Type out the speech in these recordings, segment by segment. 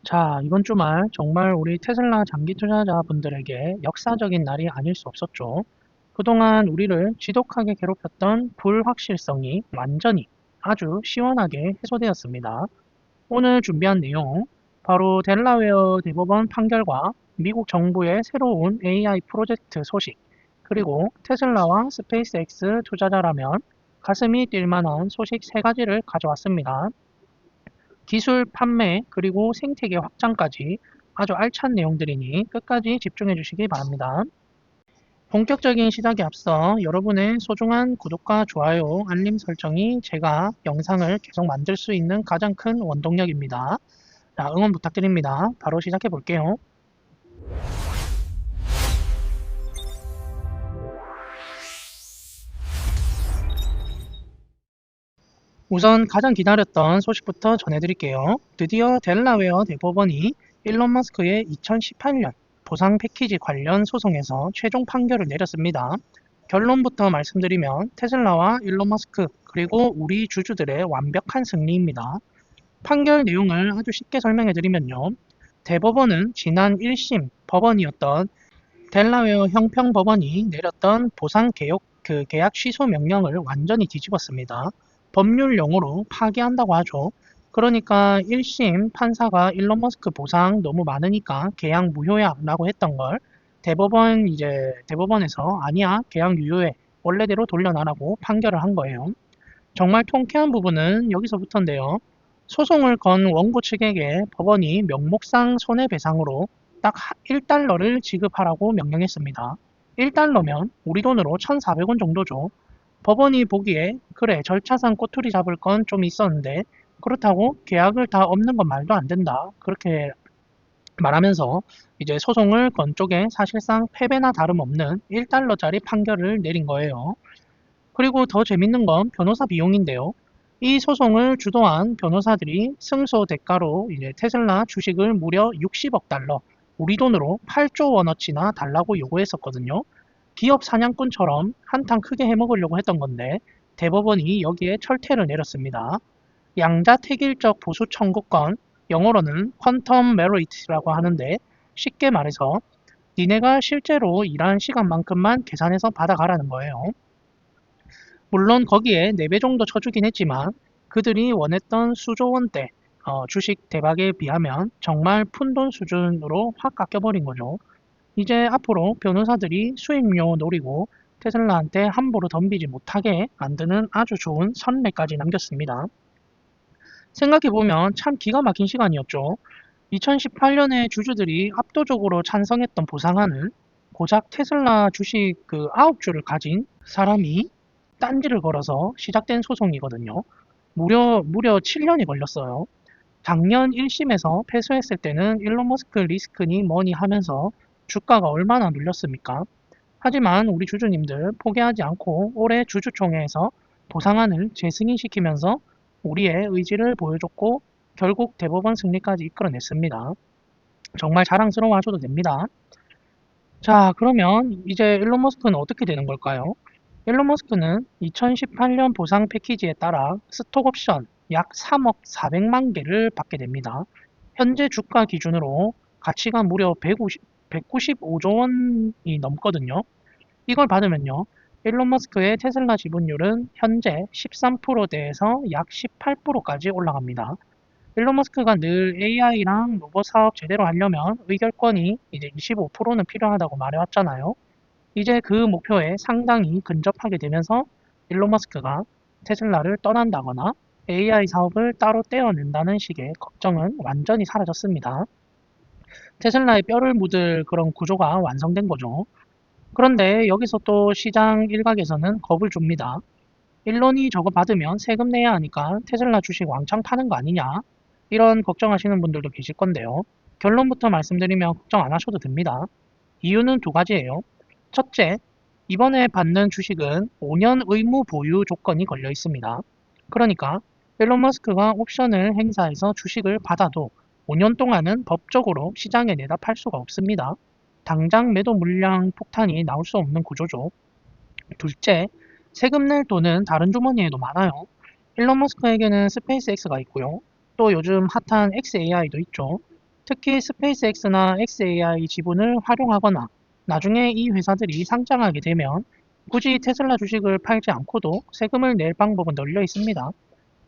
자, 이번 주말 정말 우리 테슬라 장기 투자자분들에게 역사적인 날이 아닐 수 없었죠. 그동안 우리를 지독하게 괴롭혔던 불확실성이 완전히 아주 시원하게 해소되었습니다. 오늘 준비한 내용, 바로 델라웨어 대법원 판결과 미국 정부의 새로운 AI 프로젝트 소식, 그리고 테슬라와 스페이스X 투자자라면 가슴이 뛸 만한 소식 세 가지를 가져왔습니다. 기술 판매 그리고 생태계 확장까지 아주 알찬 내용들이니 끝까지 집중해 주시기 바랍니다. 본격적인 시작에 앞서 여러분의 소중한 구독과 좋아요, 알림 설정이 제가 영상을 계속 만들 수 있는 가장 큰 원동력입니다. 자, 응원 부탁드립니다. 바로 시작해 볼게요. 우선 가장 기다렸던 소식부터 전해드릴게요. 드디어 델라웨어 대법원이 일론 머스크의 2018년 보상 패키지 관련 소송에서 최종 판결을 내렸습니다. 결론부터 말씀드리면 테슬라와 일론 머스크 그리고 우리 주주들의 완벽한 승리입니다. 판결 내용을 아주 쉽게 설명해드리면요. 대법원은 지난 1심 법원이었던 델라웨어 형평법원이 내렸던 보상 계약 취소 명령을 완전히 뒤집었습니다. 법률 용어로 파기한다고 하죠. 그러니까 1심 판사가 일론 머스크 보상 너무 많으니까 계약 무효야 라고 했던 걸 대법원에서 아니야 계약 유효해 원래대로 돌려놔라고 판결을 한 거예요. 정말 통쾌한 부분은 여기서부터인데요. 소송을 건 원고 측에게 법원이 명목상 손해배상으로 딱 1달러를 지급하라고 명령했습니다. 1달러면 우리 돈으로 1,400원 정도죠. 법원이 보기에 그래 절차상 꼬투리 잡을 건 좀 있었는데 그렇다고 계약을 다 없는 건 말도 안 된다. 그렇게 말하면서 이제 소송을 건 쪽에 사실상 패배나 다름없는 1달러짜리 판결을 내린 거예요. 그리고 더 재밌는 건 변호사 비용인데요. 이 소송을 주도한 변호사들이 승소 대가로 이제 테슬라 주식을 무려 60억 달러, 우리 돈으로 8조 원어치나 달라고 요구했었거든요. 기업 사냥꾼처럼 한탕 크게 해먹으려고 했던 건데 대법원이 여기에 철퇴를 내렸습니다. 양자택일적 보수 청구권, 영어로는 퀀텀 메리트라고 하는데 쉽게 말해서 니네가 실제로 일한 시간만큼만 계산해서 받아가라는 거예요. 물론 거기에 4배 정도 쳐주긴 했지만 그들이 원했던 수조 원대 주식 대박에 비하면 정말 푼돈 수준으로 확 깎여버린 거죠. 이제 앞으로 변호사들이 수익료 노리고 테슬라한테 함부로 덤비지 못하게 만드는 아주 좋은 선례까지 남겼습니다. 생각해보면 참 기가 막힌 시간이었죠. 2018년에 주주들이 압도적으로 찬성했던 보상안을 고작 테슬라 주식 그 9주를 가진 사람이 딴지를 걸어서 시작된 소송이거든요. 무려 7년이 걸렸어요. 작년 1심에서 패소했을 때는 일론 머스크 리스크니 뭐니 하면서 주가가 얼마나 눌렸습니까? 하지만 우리 주주님들 포기하지 않고 올해 주주총회에서 보상안을 재승인시키면서 우리의 의지를 보여줬고 결국 대법원 승리까지 이끌어냈습니다. 정말 자랑스러워하셔도 됩니다. 자, 그러면 이제 일론 머스크는 어떻게 되는 걸까요? 일론 머스크는 2018년 보상 패키지에 따라 스톡 옵션 약 3억 400만 개를 받게 됩니다. 현재 주가 기준으로 가치가 무려 195조 원이 넘거든요. 이걸 받으면요. 일론 머스크의 테슬라 지분율은 현재 13%대에서 약 18%까지 올라갑니다. 일론 머스크가 늘 AI랑 로봇 사업 제대로 하려면 의결권이 이제 25%는 필요하다고 말해왔잖아요. 이제 그 목표에 상당히 근접하게 되면서 일론 머스크가 테슬라를 떠난다거나 AI 사업을 따로 떼어낸다는 식의 걱정은 완전히 사라졌습니다. 테슬라의 뼈를 묻을 그런 구조가 완성된 거죠. 그런데 여기서 또 시장 일각에서는 겁을 줍니다. 일론이 저거 받으면 세금 내야 하니까 테슬라 주식 왕창 파는 거 아니냐? 이런 걱정하시는 분들도 계실 건데요. 결론부터 말씀드리면 걱정 안 하셔도 됩니다. 이유는 두 가지예요. 첫째, 이번에 받는 주식은 5년 의무 보유 조건이 걸려 있습니다. 그러니까 일론 머스크가 옵션을 행사해서 주식을 받아도 5년 동안은 법적으로 시장에 내다 팔 수가 없습니다. 당장 매도 물량 폭탄이 나올 수 없는 구조죠. 둘째, 세금 낼 돈은 다른 주머니에도 많아요. 일론 머스크에게는 스페이스X가 있고요. 또 요즘 핫한 XAI도 있죠. 특히 스페이스X나 xAI 지분을 활용하거나 나중에 이 회사들이 상장하게 되면 굳이 테슬라 주식을 팔지 않고도 세금을 낼 방법은 널려 있습니다.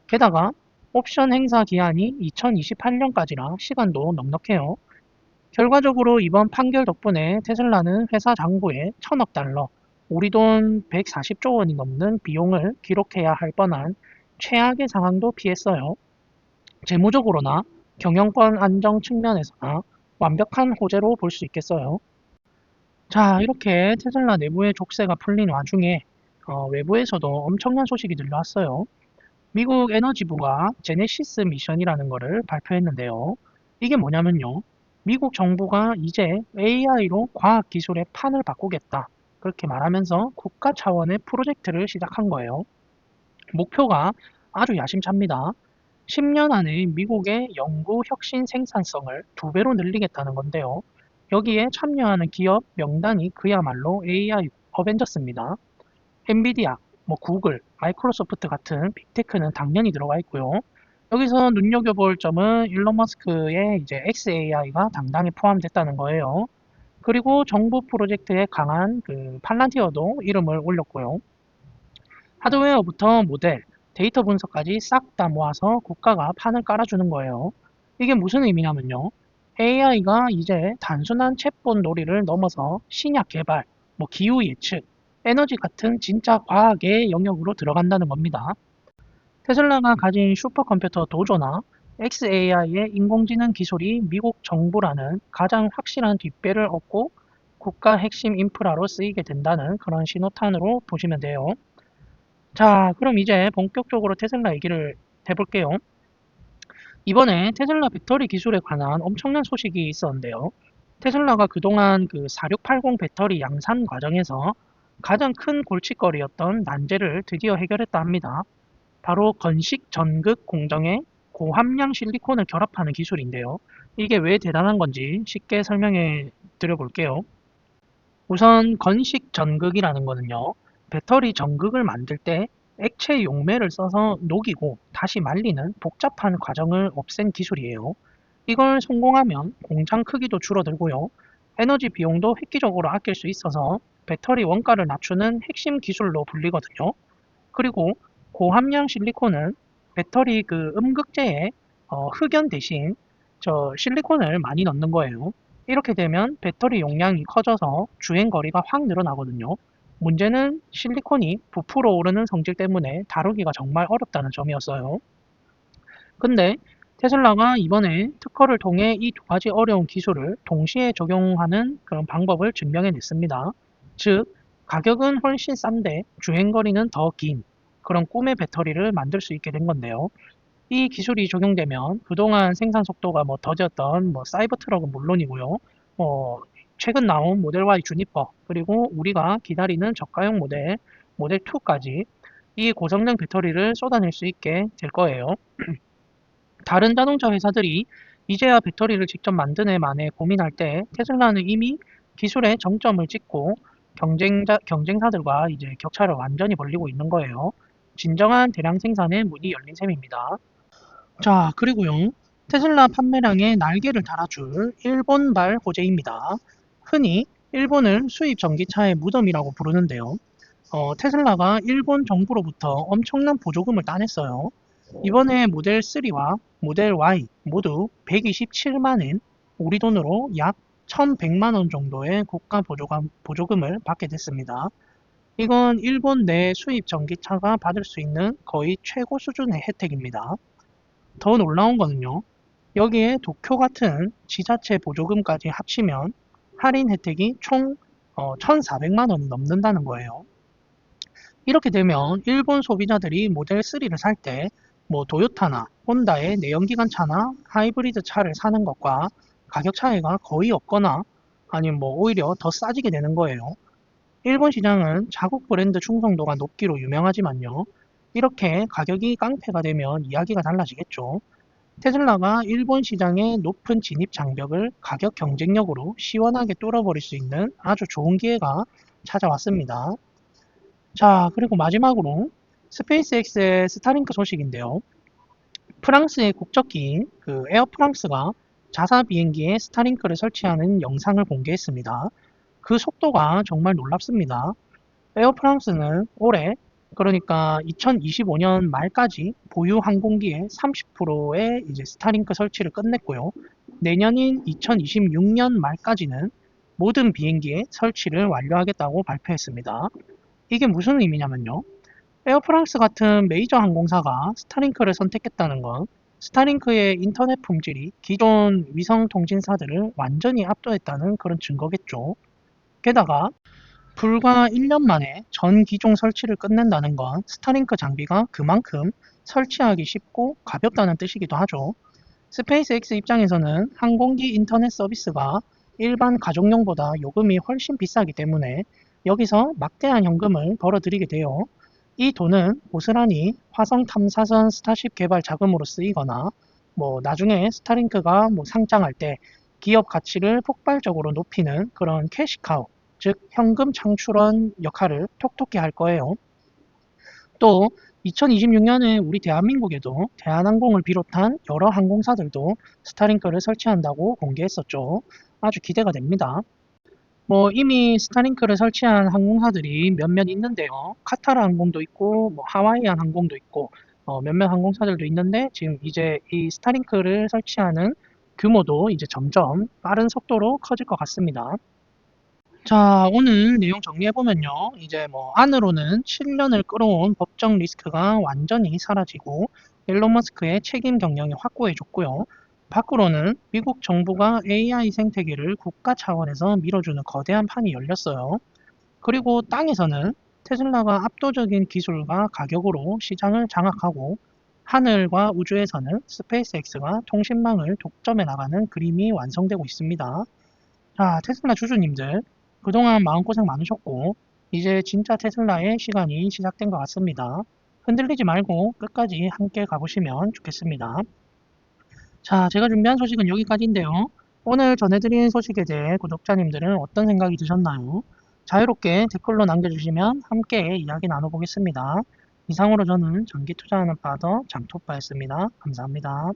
게다가 옵션 행사 기한이 2028년까지라 시간도 넉넉해요. 결과적으로 이번 판결 덕분에 테슬라는 회사 장부에 1000억 달러, 우리 돈 140조 원이 넘는 비용을 기록해야 할 뻔한 최악의 상황도 피했어요. 재무적으로나 경영권 안정 측면에서나 완벽한 호재로 볼 수 있겠어요. 자, 이렇게 테슬라 내부의 족쇄가 풀린 와중에 외부에서도 엄청난 소식이 들려왔어요. 미국 에너지부가 제네시스 미션이라는 것을 발표했는데요. 이게 뭐냐면요. 미국 정부가 이제 AI로 과학기술의 판을 바꾸겠다. 그렇게 말하면서 국가 차원의 프로젝트를 시작한 거예요. 목표가 아주 야심찹니다. 10년 안에 미국의 연구 혁신 생산성을 2배로 늘리겠다는 건데요. 여기에 참여하는 기업 명단이 그야말로 AI 어벤져스입니다. 엔비디아, 구글, 마이크로소프트 같은 빅테크는 당연히 들어가 있고요. 여기서 눈여겨볼 점은 일론 머스크의 이제 xAI가 당당히 포함됐다는 거예요. 그리고 정부 프로젝트에 강한 그 팔란티어도 이름을 올렸고요. 하드웨어부터 모델, 데이터 분석까지 싹 다 모아서 국가가 판을 깔아주는 거예요. 이게 무슨 의미냐면요. AI가 이제 단순한 챗봇 놀이를 넘어서 신약 개발, 기후 예측, 에너지 같은 진짜 과학의 영역으로 들어간다는 겁니다. 테슬라가 가진 슈퍼컴퓨터 도조나 xAI의 인공지능 기술이 미국 정부라는 가장 확실한 뒷배를 얻고 국가 핵심 인프라로 쓰이게 된다는 그런 신호탄으로 보시면 돼요. 자, 그럼 이제 본격적으로 테슬라 얘기를 해볼게요. 이번에 테슬라 배터리 기술에 관한 엄청난 소식이 있었는데요. 테슬라가 그동안 그 4680 배터리 양산 과정에서 가장 큰 골칫거리였던 난제를 드디어 해결했다 합니다. 바로 건식 전극 공정에 고함량 실리콘을 결합하는 기술인데요. 이게 왜 대단한 건지 쉽게 설명해 드려볼게요. 우선 건식 전극이라는 거는요. 배터리 전극을 만들 때 액체 용매를 써서 녹이고 다시 말리는 복잡한 과정을 없앤 기술이에요. 이걸 성공하면 공장 크기도 줄어들고요. 에너지 비용도 획기적으로 아낄 수 있어서 배터리 원가를 낮추는 핵심 기술로 불리거든요. 그리고 고함량 실리콘은 배터리 그 음극재에 흑연 대신 저 실리콘을 많이 넣는 거예요. 이렇게 되면 배터리 용량이 커져서 주행 거리가 확 늘어나거든요. 문제는 실리콘이 부풀어 오르는 성질 때문에 다루기가 정말 어렵다는 점이었어요. 근데 테슬라가 이번에 특허를 통해 이 두 가지 어려운 기술을 동시에 적용하는 그런 방법을 증명해냈습니다. 즉, 가격은 훨씬 싼데 주행거리는 더 긴 그런 꿈의 배터리를 만들 수 있게 된 건데요. 이 기술이 적용되면 그동안 생산 속도가 더뎠던 사이버 트럭은 물론이고요. 뭐 최근 나온 모델 Y 주니퍼 그리고 우리가 기다리는 저가형 모델 2까지 이 고성능 배터리를 쏟아낼 수 있게 될 거예요. 다른 자동차 회사들이 이제야 배터리를 직접 만드네 마네 고민할 때 테슬라는 이미 기술의 정점을 찍고 경쟁사들과 이제 격차를 완전히 벌리고 있는 거예요. 진정한 대량 생산의 문이 열린 셈입니다. 자, 그리고요. 테슬라 판매량에 날개를 달아줄 일본발 호재입니다. 흔히 일본을 수입 전기차의 무덤이라고 부르는데요. 테슬라가 일본 정부로부터 엄청난 보조금을 따냈어요. 이번에 모델 3와 모델 Y 모두 127만엔, 우리 돈으로 약 1100만 원 정도의 국가 보조금을 받게 됐습니다. 이건 일본 내 수입 전기차가 받을 수 있는 거의 최고 수준의 혜택입니다. 더 놀라운 거는요. 여기에 도쿄 같은 지자체 보조금까지 합치면 할인 혜택이 총 1,400만 원이 넘는다는 거예요. 이렇게 되면 일본 소비자들이 모델 3를 살 때 도요타나 혼다의 내연기관 차나 하이브리드 차를 사는 것과 가격 차이가 거의 없거나 아니면 오히려 더 싸지게 되는 거예요. 일본 시장은 자국 브랜드 충성도가 높기로 유명하지만요. 이렇게 가격이 깡패가 되면 이야기가 달라지겠죠. 테슬라가 일본 시장의 높은 진입 장벽을 가격 경쟁력으로 시원하게 뚫어버릴 수 있는 아주 좋은 기회가 찾아왔습니다. 자, 그리고 마지막으로 스페이스X의 스타링크 소식인데요. 프랑스의 국적기인 그 에어 프랑스가 자사 비행기에 스타링크를 설치하는 영상을 공개했습니다. 그 속도가 정말 놀랍습니다. 에어프랑스는 올해, 그러니까 2025년 말까지 보유 항공기의 30%의 이제 스타링크 설치를 끝냈고요. 내년인 2026년 말까지는 모든 비행기에 설치를 완료하겠다고 발표했습니다. 이게 무슨 의미냐면요. 에어프랑스 같은 메이저 항공사가 스타링크를 선택했다는 건 스타링크의 인터넷 품질이 기존 위성 통신사들을 완전히 압도했다는 그런 증거겠죠. 게다가 불과 1년 만에 전 기종 설치를 끝낸다는 건 스타링크 장비가 그만큼 설치하기 쉽고 가볍다는 뜻이기도 하죠. 스페이스X 입장에서는 항공기 인터넷 서비스가 일반 가족용보다 요금이 훨씬 비싸기 때문에 여기서 막대한 현금을 벌어들이게 돼요. 이 돈은 고스란히 화성 탐사선 스타쉽 개발 자금으로 쓰이거나 나중에 스타링크가 상장할 때 기업 가치를 폭발적으로 높이는 그런 캐시카우, 즉 현금 창출원 역할을 톡톡히 할 거예요. 또 2026년에 우리 대한민국에도 대한항공을 비롯한 여러 항공사들도 스타링크를 설치한다고 공개했었죠. 아주 기대가 됩니다. 이미 스타링크를 설치한 항공사들이 몇몇 있는데요. 카타르 항공도 있고, 하와이안 항공도 있고, 몇몇 항공사들도 있는데, 지금 이제 이 스타링크를 설치하는 규모도 이제 점점 빠른 속도로 커질 것 같습니다. 자, 오늘 내용 정리해보면요. 이제 안으로는 7년을 끌어온 법적 리스크가 완전히 사라지고, 일론 머스크의 책임 경영이 확고해졌고요. 밖으로는 미국 정부가 AI 생태계를 국가 차원에서 밀어주는 거대한 판이 열렸어요. 그리고 땅에서는 테슬라가 압도적인 기술과 가격으로 시장을 장악하고, 하늘과 우주에서는 스페이스X가 통신망을 독점해 나가는 그림이 완성되고 있습니다. 자, 테슬라 주주님들, 그동안 마음고생 많으셨고, 이제 진짜 테슬라의 시간이 시작된 것 같습니다. 흔들리지 말고 끝까지 함께 가보시면 좋겠습니다. 자, 제가 준비한 소식은 여기까지인데요. 오늘 전해드린 소식에 대해 구독자님들은 어떤 생각이 드셨나요? 자유롭게 댓글로 남겨주시면 함께 이야기 나눠보겠습니다. 이상으로 저는 전기 투자하는 파더 장토빠였습니다. 감사합니다.